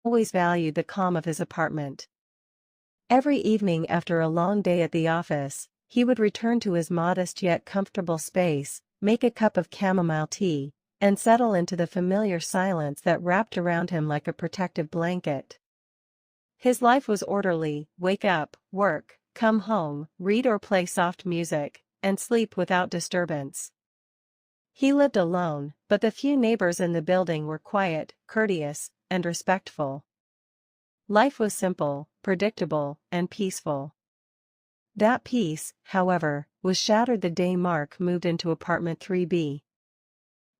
always valued the calm of his apartment. Every evening after a long day at the office, he would return to his modest yet comfortable space, make a cup of chamomile tea, and settle into the familiar silence that wrapped around him like a protective blanket. His life was orderly: wake up, work, come home, read or play soft music, and sleep without disturbance. He lived alone, but the few neighbors in the building were quiet, courteous, and respectful. Life was simple, predictable, and peaceful. That peace, however, was shattered the day Mark moved into apartment 3B.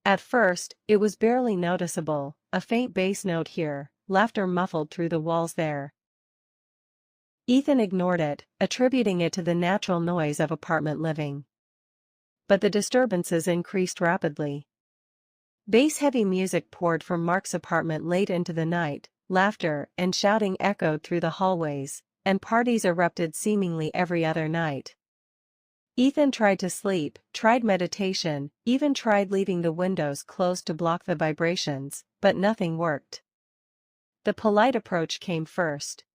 At first, it was barely noticeable, a faint bass note here, laughter muffled through the walls there. Ethan ignored it, attributing it to the natural noise of apartment living. But the disturbances increased rapidly. Bass-heavy music poured from Mark's apartment late into the night, laughter and shouting echoed through the hallways, and parties erupted seemingly every other night. Ethan tried to sleep, tried meditation, even tried leaving the windows closed to block the vibrations, but nothing worked. The polite approach came first.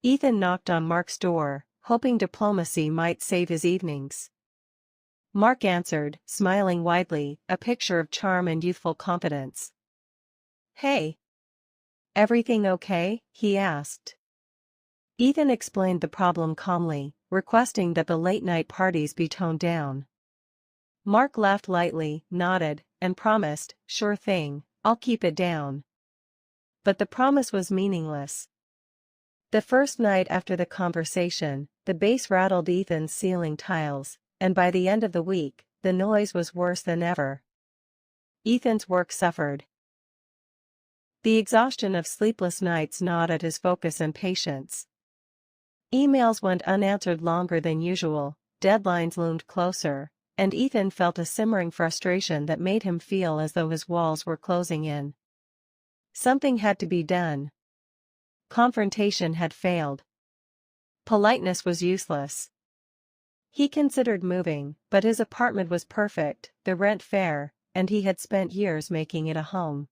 Ethan knocked on Mark's door, hoping diplomacy might save his evenings. Mark answered, smiling widely, a picture of charm and youthful confidence. "Hey. Everything okay?" he asked. Ethan explained the problem calmly, requesting that the late-night parties be toned down. Mark laughed lightly, nodded, and promised, "Sure thing, I'll keep it down." But the promise was meaningless. The first night after the conversation, the bass rattled Ethan's ceiling tiles, and by the end of the week, the noise was worse than ever. Ethan's work suffered. The exhaustion of sleepless nights gnawed at his focus and patience. Emails went unanswered longer than usual, deadlines loomed closer, and Ethan felt a simmering frustration that made him feel as though his walls were closing in. Something had to be done. Confrontation had failed. Politeness was useless. He considered moving, but his apartment was perfect, the rent fair, and he had spent years making it a home.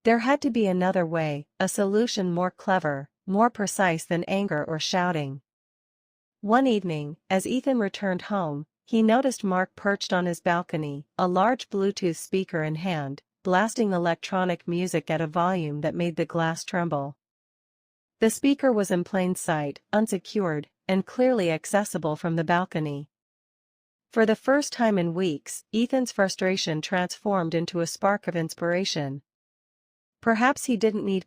There had to be another way, a solution more clever, more precise than anger or shouting. One evening, as Ethan returned home, he noticed Mark perched on his balcony, a large Bluetooth speaker in hand, blasting electronic music at a volume that made the glass tremble. The speaker was in plain sight, unsecured, and clearly accessible from the balcony. For the first time in weeks, Ethan's frustration transformed into a spark of inspiration. Perhaps he didn't need